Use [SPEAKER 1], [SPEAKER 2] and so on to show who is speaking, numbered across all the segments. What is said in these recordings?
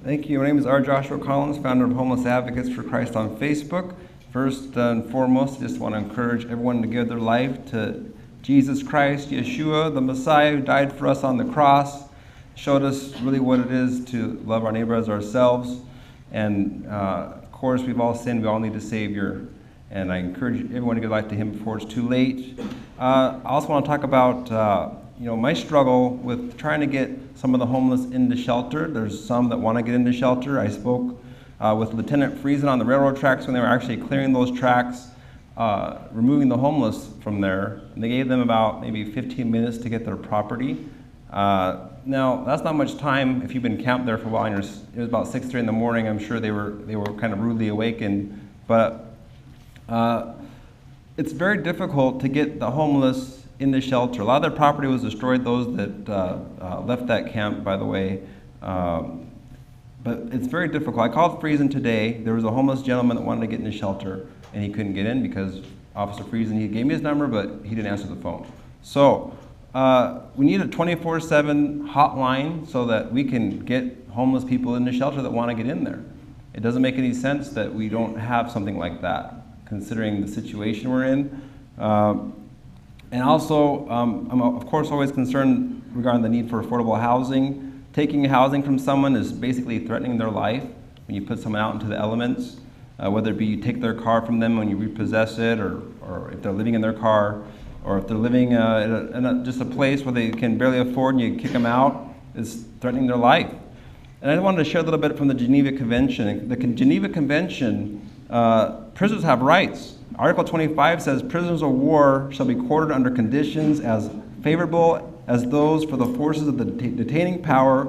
[SPEAKER 1] Thank you. My name is R.Joshua, founder of Homeless Advocates for Christ on Facebook. First and foremost, I just want to encourage everyone to give their life to Jesus Christ, Yeshua, the Messiah, who died for us on the cross, showed us really what it is to love our neighbor as ourselves. And of course, we've all sinned. We all need a Savior. And I encourage everyone to give life to Him before it's too late. I also want to talk about my struggle with trying to get some of the homeless into shelter. There's some that want to get into shelter. I spoke with Lieutenant Friesen on the railroad tracks when they were actually clearing those tracks, removing the homeless from there. And they gave them about maybe 15 minutes to get their property. Now, that's not much time if you've been camped there for a while. And it was about 6:30 in the morning. I'm sure they were kind of rudely awakened. But it's very difficult to get the homeless into shelter. A lot of their property was destroyed, those that left that camp, by the way. But it's very difficult. I called Friesen today. There was a homeless gentleman that wanted to get into shelter, and he couldn't get in because Officer Friesen, he gave me his number, but he didn't answer the phone. So we need a 24/7 hotline so that we can get homeless people into shelter that want to get in there. It doesn't make any sense that we don't have something like that, considering the situation we're in. And also, I'm of course always concerned regarding the need for affordable housing. Taking housing from someone is basically threatening their life when you put someone out into the elements, whether it be you take their car from them when you repossess it, or if they're living in their car, or if they're living in just a place where they can barely afford and you kick them out, it's threatening their life. And I wanted to share a little bit from the Geneva Convention. The Geneva Convention, prisoners have rights. Article 25 says, prisoners of war shall be quartered under conditions as favorable as those for the forces of the detaining power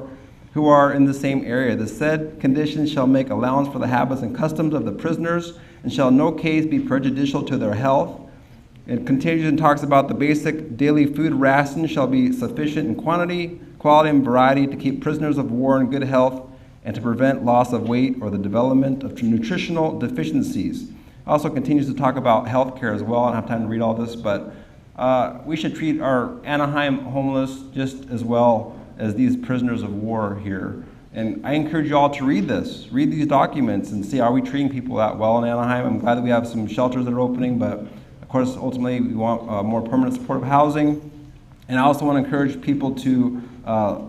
[SPEAKER 1] who are in the same area. The said conditions shall make allowance for the habits and customs of the prisoners and shall in no case be prejudicial to their health. It continues and talks about the basic daily food ration shall be sufficient in quantity, quality, and variety to keep prisoners of war in good health and to prevent loss of weight or the development of nutritional deficiencies. Also continues to talk about health care as well. I don't have time to read all this, but we should treat our Anaheim homeless just as well as these prisoners of war here. And I encourage you all to read this, read these documents and see, are we treating people that well in Anaheim? I'm glad that we have some shelters that are opening, but of course, ultimately, we want more permanent supportive housing. And I also want to encourage people to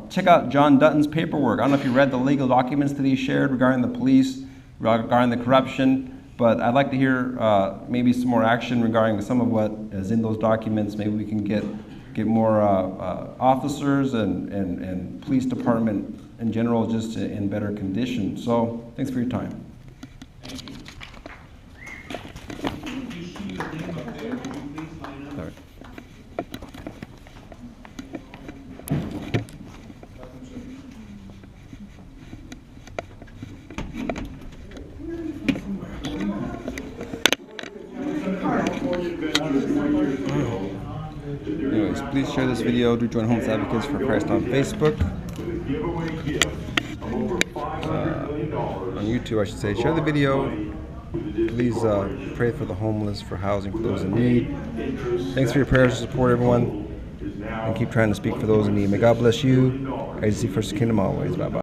[SPEAKER 1] check out John Dutton's paperwork. I don't know if you read the legal documents that he shared regarding the police, regarding the corruption, but I'd like to hear maybe some more action regarding some of what is in those documents. Maybe we can get more officers and police department in general just in better condition. So thanks for your time. Sorry. Anyways, please share this video. Do join Homeless Advocates for Christ on Facebook. On YouTube, I should say. Share the video. Please pray for the homeless, for housing for those in need. Thanks for your prayers and support, everyone. And keep trying to speak for those in need. May God bless you. I seek first the kingdom always. Bye-bye.